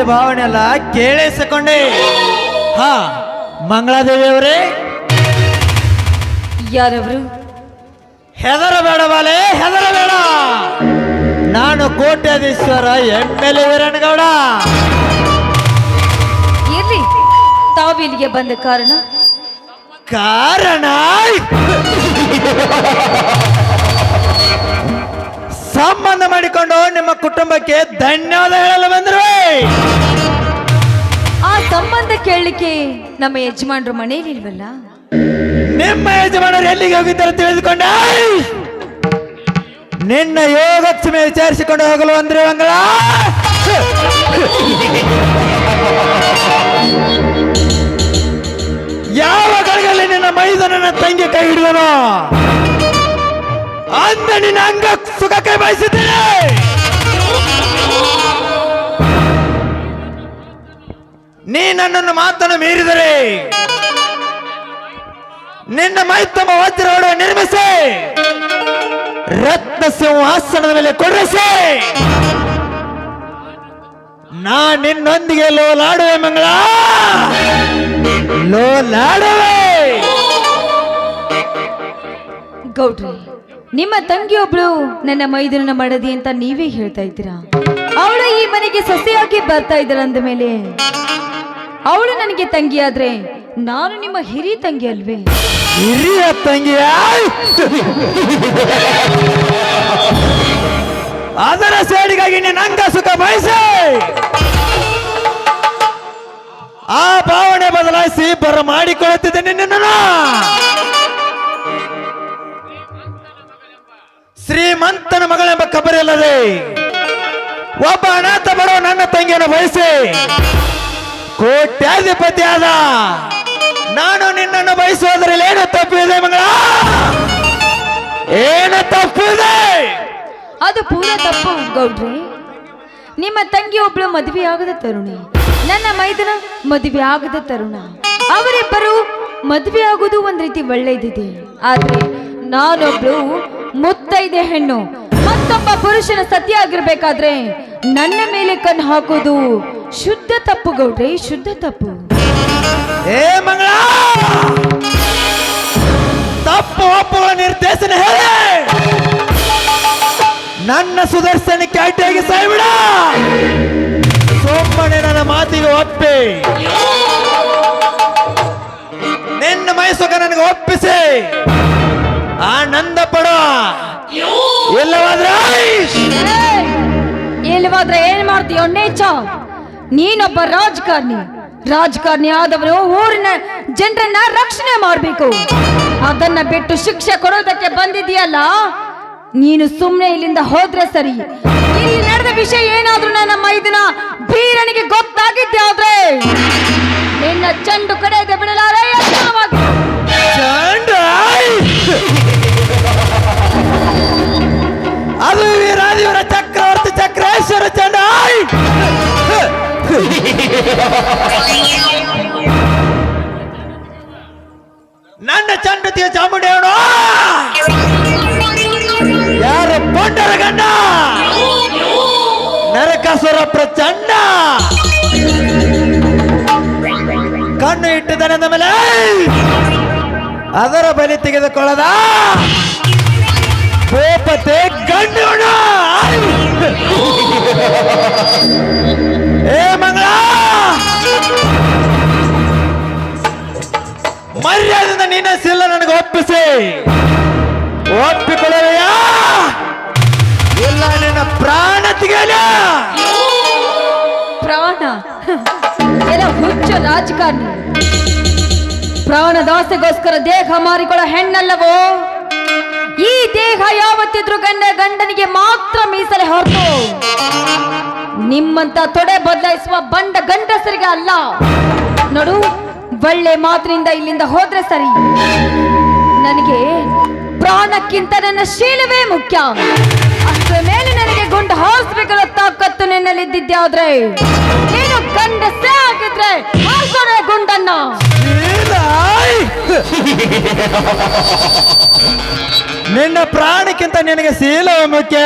ಆಸೆ ಭಾವನೆ ಎಲ್ಲ ಕೇಳಿಸಿಕೊಂಡೆ. ಹಾ, ಮಂಗಳಾದೇವಿ ಅವರೇ, ಯಾರವರು? ಹೆದರಬೇಡ ಬಾಲೆ, ಹೆದರಬೇಡ. ನಾನು ಕೋಟ್ಯಾಧೀಶ್ವರ MLA ವೀರಣ್ಣಗೌಡ. ಇರ್ಲಿ, ತಾವಿಲ್ಲಿಗೆ ಬಂದ ಕಾರಣ? ಕಾರಣ ಸಂಬಂಧ ಮಾಡಿಕೊಂಡು ನಿಮ್ಮ ಕುಟುಂಬಕ್ಕೆ ಧನ್ಯವಾದ ಹೇಳಲು ಬಂದ್ರು. ಆ ಸಂಬಂಧ ಕೇಳಲಿಕ್ಕೆ ನಮ್ಮ ಯಜಮಾನ್ರು ಮನೆಯಲ್ಲಿಲ್ವಲ್ಲ? ನಿಮ್ಮ ಯಜಮಾನರು ಎಲ್ಲಿಗೆ ಹೋಗಿದ್ದಾರೆ ತಿಳಿದುಕೊಂಡ? ನಿನ್ನ ಯೋಗಕ್ಷಮೆ ವಿಚಾರಿಸಿಕೊಂಡು ಹೋಗಲು ಅಂದ್ರೆ ಮಂಗಳ. ಯಾವ ಗಳಿಗೆಯಲ್ಲಿ ನಿನ್ನ ಮೈದನನ ತಂಗಿ ಕೈ ಹಿಡಿದನೋ ಅಂದ ನಿನ್ನ ಅಂಗ ಸುಖಕ್ಕೆ ಬಯಸಿದ್ದೇನೆ. ನೀ ನನ್ನನ್ನು ಮಾತನ್ನು ಮೀರಿದರೆ ನಿನ್ನ ಮೈತಮ್ಮ ವಜ್ರವಾಡ ನಿರ್ಮಿಸಿ ರತ್ನ ಸಿಂಹಾಸನದ ಮೇಲೆ ಕೊಡಿಸಿ ನಾ ನಿನ್ನೊಂದಿಗೆ ಲೋಲಾಡುವೆ ಮಂಗಳ, ಲೋಲಾಡುವೆ. ಗೌಡ್ರಿ, ನಿಮ್ಮ ತಂಗಿಯೊಬ್ಳು ನನ್ನ ಮೈದುನ ಮಡದಿ ಅಂತ ನೀವೇ ಹೇಳ್ತಾ ಇದ್ದೀರಾ. ಅವಳು ಈ ಮನೆಗೆ ಸೊಸೆಯಾಗಿ ಬರ್ತಾ ಇದ್ದಾರ ಅಂದ ಮೇಲೆ ಅವಳು ನನಗೆ ತಂಗಿಯಾದ್ರೆ ನಾನು ನಿಮ್ಮ ಹಿರಿಯ ತಂಗಿ ಅಲ್ವೇ? ಹಿರಿಯ ತಂಗಿಯ? ಅದರ ಸೇಡಿಗಾಗಿ ನಿನ್ನ ಅಂಗ ಸುಖ ಬಯಸಿ ಆ ಭಾವನೆ ಬದಲಾಯಿಸಿ ಬರ ಮಾಡಿಕೊಳ್ಳುತ್ತಿದ್ದೆ ನಿನ್ನನ್ನು. ಶ್ರೀಮಂತನ ಮಗಳೆಂಬ ಖಬರಿಲ್ಲದೆ ಒಬ್ಬ ಅನಾಥ ಬಡವ ನನ್ನ ತಂಗಿಯನ್ನು ಬಯಸಿ ಕೋಟ್ಯಾಧಿಪತಿ ಆದ ನಾನು ನಿನ್ನನ್ನು ಬಯಸುವುದರಲ್ಲಿ ಏನು ತಪ್ಪಿದೆ ಮಂಗಳ? ಏನು ತಪ್ಪಿದೆ? ಅದು ಪೂರ ತಪ್ಪು ಗೌಡ್ರಿ. ನಿಮ್ಮ ತಂಗಿ ಒಬ್ಳು ಮದುವೆ ಆಗದ ತರುಣಿ, ನನ್ನ ಮೈದನ ಮದುವೆ ಆಗದ ತರುಣ. ಅವರಿಬ್ಬರು ಮದುವೆ ಆಗುವುದು ಒಂದ್ ರೀತಿ ಒಳ್ಳೆಯದಿದೆ. ಆದ್ರೆ ನಾನೊಬ್ಳು ಮುತ್ತೈದೆ ಹೆಣ್ಣು, ಮತ್ತೊಬ್ಬ ಪುರುಷನ ಸತಿ ಆಗಿರ್ಬೇಕಾದ್ರೆ ನನ್ನ ಮೇಲೆ ಕಣ್ಣು ಹಾಕೋದು ಶುದ್ಧ ತಪ್ಪು ಗೌಡ್ರಿ, ಶುದ್ಧ ತಪ್ಪು. ಏ ಮಂಗಳ, ತಪ್ಪು ಒಪ್ಪುಗಳ ನಿರ್ದೇಶನ ಹೇಳಿ ನನ್ನ ಸುದರ್ಶನಕ್ಕೆ ಅಡ್ಡಿಯಾಗಿ ಸಾಯ್ಬಿಡ. ಸೋಮನೆ ನನ್ನ ಮಾತಿಗೆ ಒಪ್ಪಿ ನಿನ್ನ ಮೈಸುಖ ನನಗೆ ಒಪ್ಪಿಸಿ ಆನಂದ ಪಡೋ. ಇಲ್ಲವಾದ್ರೆ ಏನ್ ಮಾಡ್ತೀಯೋ ನೇಚ? ನೀನೊಬ್ಬ ರಾಜಕಾರಣಿ ಆದವರು ಊರಿನ ಜನರನ್ನ ರಕ್ಷಣೆ ಮಾಡ್ಬೇಕು. ಅದನ್ನ ಬಿಟ್ಟು ಶಿಕ್ಷೆ ಕೊಡೋದಕ್ಕೆ ಬಂದಿದೆಯಲ್ಲ, ನೀನು ಸುಮ್ಮನೆ ಇಲ್ಲಿಂದ ಹೋದ್ರೆ ಸರಿ. ಇಲ್ಲಿ ನಡೆದ ವಿಷಯ ಏನಾದ್ರೂ ನನ್ನ ಮೈದಿನ ಬೀರನಿಗೆ ಗೊತ್ತಾಗಿದ್ದೆ ಆದ್ರೆ ನಿನ್ನ ಚೆಂಡು ಕಡೆಗೆ ಬಿಡಲಾರೆ. ಅದು ವೀರಾದಿವರ ಚಕ್ರವರ್ತಿ ಚಕ್ರೇಶ್ವರ ಚಂಡ. ನನ್ನ ಚಂಡತಿಯ ಚಾಮುಂಡೇವನು ಯಾರ ಪೊಂಡರ ಗಂಡ ನರಕಾಸುರ ಪ್ರಚಂಡ. ಕಣ್ಣು ಇಟ್ಟಿದ್ದಾನೆ ಮೇಲೆ ಅದರ ಬಲಿ ತೆಗೆದುಕೊಳ್ಳದ ಗೋಪತೆ ಗಂಡೋಣ. ಏ ಮಂಗಳ, ಮರ್ಯಾದೆಯಿಂದ ನಿನ್ನ ಸಿಲ್ಲ ನನಗೆ ಒಪ್ಪಿಸಿ ಒಪ್ಪಿಕೊಳ್ಳವೆಯಾ? ಇಲ್ಲ ನಿನ್ನ ಪ್ರಾಣ ತೆಗೆಯಲ. ಪ್ರಾಣ ಎಲ್ಲ ಹುಚ್ಚ ರಾಜಕಾರಣಿ. ಪ್ರಾಣದಾಸೆಗೋಸ್ಕರ ದೇಹ ಮಾರಿಕೊಳ್ಳೋ ಹೆಣ್ಣಲ್ಲವೋ? ಈ ದೇಹ ಯಾವತ್ತಿದ್ರು ಗಂಡನಿಗೆ ಮಾತ್ರ ಮೀಸಲೆ ಹೊರತು ನಿಮ್ಮಂತ ತೊಡೆ ಬದಲಾಯಿಸುವ ಬಂಡ ಗಂಡಸರಿಗೆ ಅಲ್ಲ. ನೋಡು, ಒಳ್ಳೆ ಮಾತಿನಿಂದ ಇಲ್ಲಿಂದ ಹೋದ್ರೆ ಸರಿ. ನನಗೆ ಪ್ರಾಣಕ್ಕಿಂತ ನನ್ನ ಶೀಲವೇ ಮುಖ್ಯ. ಅಷ್ಟರ ಮೇಲೆ ನನಗೆ ಗುಂಡು ಹಾರಿಸಬೇಕಲ್ಲ ತಾಕತ್ತು ನಿನ್ನಲ್ಲಿದ್ದಿದ್ದೆ ಆದ್ರೆ ನೀನು ಗಂಡಸೇ ಆಗಿದ್ರೆ ಹಾರಿಸೋಣ ಗುಂಡನ್ನ. ನಿನ್ನ ಪ್ರಾಣಕ್ಕಿಂತ ನಿನಗೆ ಶೀಲ ಮುಖ್ಯ.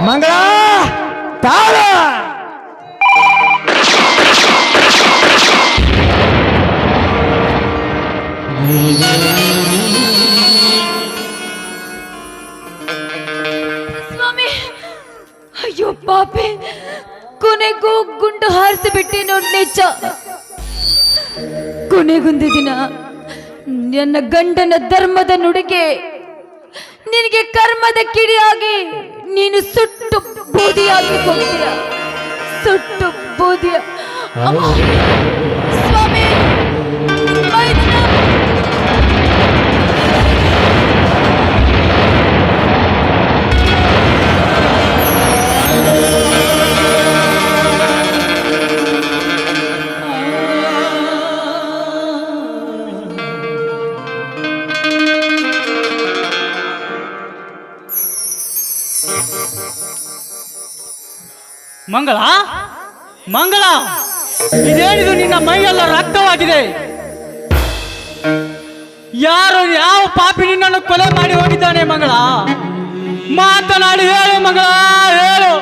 ಮಂಗಳ ತಾಳ ಸ್ವಾಮಿ, ಅಯ್ಯೋ ಪಾಪೆ, ಕೊನೆಗೂ ಗುಂಡು ಹಾರಿಸಿ ಬಿಟ್ಟೆ ನೋಡಿ ನಿಜ. ಕೊನೆಗೊಂದು ದಿನ ನನ್ನ ಗಂಡನ ಧರ್ಮದ ನುಡಿಗೆ ನಿನಗೆ ಕರ್ಮದ ಕಿಡಿಯಾಗಿ ನೀನು ಸುಟ್ಟು ಬೂದಿಯಾಗಿ ಹೋಗ್ತೀಯ. ಸುಟ್ಟು ಬೂದಿಯ ಸ್ವಾಮಿ, ಮೈದನ ಮಂಗಳ, ಮಂಗಳ, ಇದೇನಿದು? ನಿನ್ನ ಮೈಯೆಲ್ಲ ರಕ್ತವಾಗಿದೆ. ಯಾರು, ಯಾವ ಪಾಪಿ ನಿನ್ನನ್ನು ಕೊಲೆ ಮಾಡಿ ಹೋಗಿದ್ದಾನೆ? ಮಂಗಳ, ಮಾತನಾಡಿ ಹೇಳು ಮಂಗಳ, ಹೇಳು.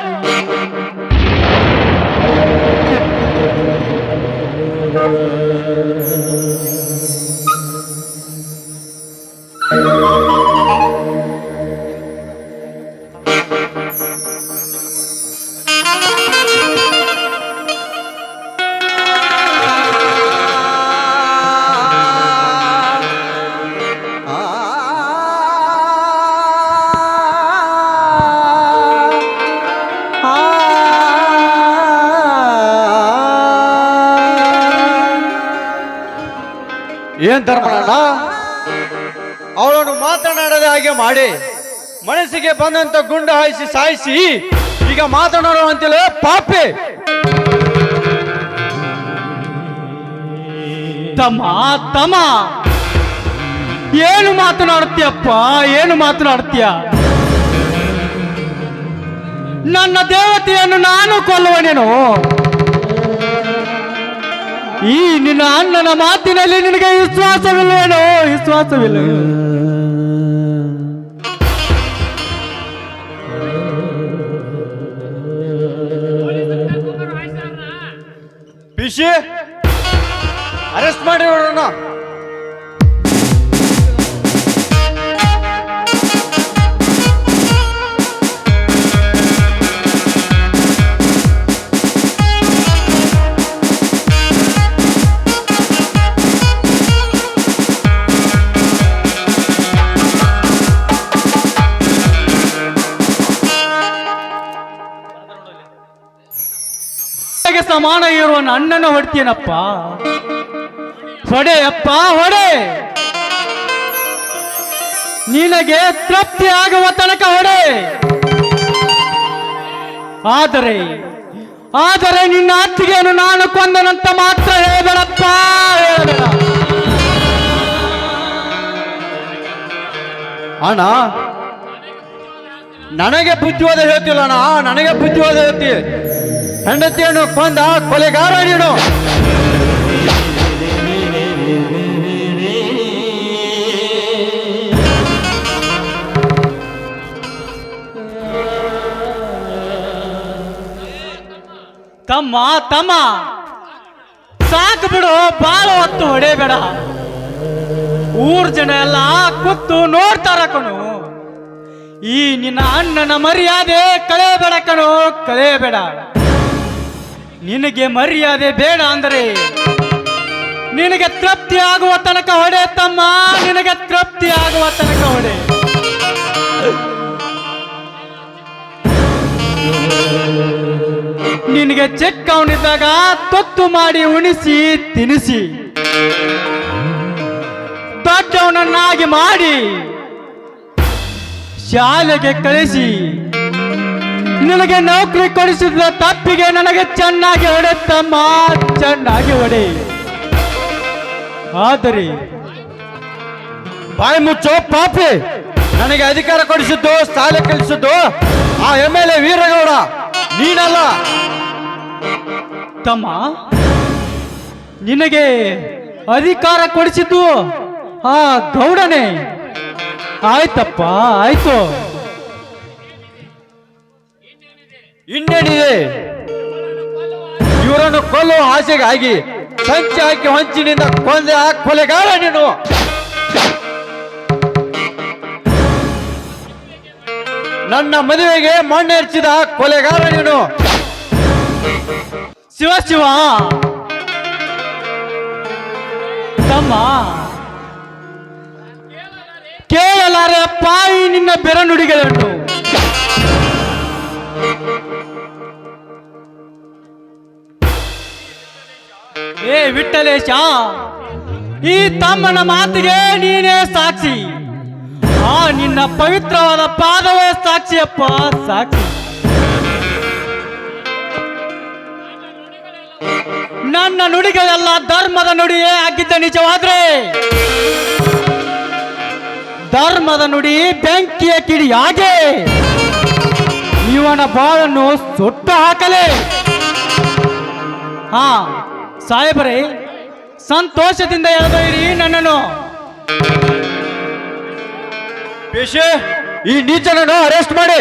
ಏನ್ ಧರ್ಮಣ್ಣ, ಅವಳನ್ನು ಮಾತನಾಡದೆ ಹಾಗೆ ಮಾಡಿ ಮನಸ್ಸಿಗೆ ಬಂದಂತ ಗುಂಡು ಹಾಯಿಸಿ ಸಾಯಿಸಿ ಈಗ ಮಾತನಾಡುವಂತಿಲ್ಲ ಪಾಪಿ. ತಮ್ಮ, ತಮ್ಮ, ಏನು ಮಾತನಾಡ್ತೀಯಪ್ಪ? ಏನು ಮಾತನಾಡ್ತೀಯ? ನನ್ನ ದೇವತೆಯನ್ನು ನಾನು ಕೊಲ್ಲುವನೇನು? ಈ ನಿನ್ನ ಅಣ್ಣನ ಮಾತಿನಲ್ಲಿ ನಿನಗೆ ವಿಶ್ವಾಸವಿಲ್ಲವೇನೋ? ವಿಶ್ವಾಸವಿಲ್ಲ. ಬಿಸಿ ಅರೆಸ್ಟ್ ಮಾಡಿ ನೋಡೋಣ. ಸಮಾನ ಇರುವ ಅಣ್ಣನ ಹೊಡ್ತೀನಪ್ಪ. ಹೊಡೆ ಅಪ್ಪ, ಹೊಡೆ. ನಿನಗೆ ತೃಪ್ತಿ ಆಗುವ ತನಕ ಹೊಡೆ. ಆದರೆ ಆದರೆ ನಿನ್ನ ಅತ್ತಿಗೆಯನ್ನು ನಾನು ಕೊಂದನಂತ ಮಾತ್ರ ಹೇಳಬೇಡಪ್ಪ, ಹೇಳಬೇಡ. ಅಣ್ಣ, ನನಗೆ ಬುದ್ಧಿವಾದ ಹೇಳ್ತಿಲ್ಲ ಅಣ್ಣ, ನನಗೆ ಬುದ್ಧಿವಾದ ಹೇಳ್ತಿ. ಹೆಂಡತಿಯನ್ನು ಕೊಂದ ಕೊಲೆಗಾರ ನೀನು. ತಮ್ಮ, ತಮ್ಮ, ಸಾಕು ಬಿಡು. ಬಾಳ ಹೊತ್ತು ಹೊಡೆಯಬೇಡ. ಊರ್ ಜನ ಎಲ್ಲ ಕೂತು ನೋಡ್ತಾರ ಕಣು. ಈ ನಿನ್ನ ಅಣ್ಣನ ಮರ್ಯಾದೆ ಕಳೆಯಬೇಡ ಕಣು, ಕಳೆಯಬೇಡ. ನಿನಗೆ ಮರ್ಯಾದೆ ಬೇಡ ಅಂದರೆ ನಿನಗೆ ತೃಪ್ತಿ ಆಗುವ ತನಕ ಹೊಡೆ ತಮ್ಮ, ನಿನಗೆ ತೃಪ್ತಿ ಆಗುವ ತನಕ ಹೊಡೆ. ನಿನಗೆ ಚಿಕ್ಕವನಿದ್ದಾಗ ತೊತ್ತು ಮಾಡಿ ಉಣಿಸಿ ತಿನಿಸಿ ದೊಡ್ಡವನನ್ನಾಗಿ ಮಾಡಿ ಶಾಲೆಗೆ ಕಳಿಸಿ ನಿನಗೆ ನೌಕರಿ ಕೊಡಿಸಿದ ತಪ್ಪಿಗೆ ನನಗೆ ಚೆನ್ನಾಗಿ ಹೊಡೆತಮ್ಮ, ಚೆನ್ನಾಗಿ ಹೊಡೆ. ಆದರೆ ಬಾಯಿ ಮುಚ್ಚೋ ಪಾಪಿ. ನನಗೆ ಅಧಿಕಾರ ಕೊಡಿಸಿದ್ದು, ಶಾಲೆ ಕಲಿಸಿದ್ದು ಆ MLA ವೀರಗೌಡ, ನೀನಲ್ಲ. ತಮ್ಮ, ನಿನಗೆ ಅಧಿಕಾರ ಕೊಡಿಸಿದ್ದು ಆ ಗೌಡನೇ. ಆಯ್ತಪ್ಪ ಆಯ್ತು. ಇನ್ನೇನಿದೆ? ಇವರನ್ನು ಕೊಲ್ಲುವ ಆಸೆಗಾಗಿ ಸಂಚೆ ಹಾಕಿ ಹೊಂಚಿನಿಂದ ಕೊಂದ ಕೊಲೆಗಾರ ನೀನು. ನನ್ನ ಮದುವೆಗೆ ಮಣ್ಣೆರ್ಚಿದ ಕೊಲೆಗಾರ ನೀನು. ಶಿವ ಶಿವ ತಮ್ಮ, ಕೇಳಲಾರೆ ಪಾಯಿ ನಿನ್ನ ಬೆರನುಡಿಗಳನ್ನು. ಏ ವಿಠಲೇಶ, ಈ ತಮ್ಮನ ಮಾತಿಗೆ ನೀನೇ ಸಾಕ್ಷಿ. ಆ ನಿನ್ನ ಪವಿತ್ರವಾದ ಪಾದವೇ ಸಾಕ್ಷಿಯಪ್ಪ, ಸಾಕ್ಷಿ. ನನ್ನ ನುಡಿಗಳೆಲ್ಲ ಧರ್ಮದ ನುಡಿಯೇ ಆಗಿದ್ದ ನಿಜವಾದ್ರೆ ಧರ್ಮದ ನುಡಿ ಬೆಂಕಿಯ ಕಿಡಿ ಹಾಗೆ ಇವನ ಬಾಳನ್ನು ಸುಟ್ಟು ಹಾಕಲೇ. ಹಾ ಸಾಹೇಬರೇ, ಸಂತೋಷದಿಂದ ಎಳೆದೊಯ್ಯಿರಿ ನನ್ನನ್ನು. ಪೇಶೆ, ಈ ನೀಚನನ್ನು ಅರೆಸ್ಟ್ ಮಾಡಿ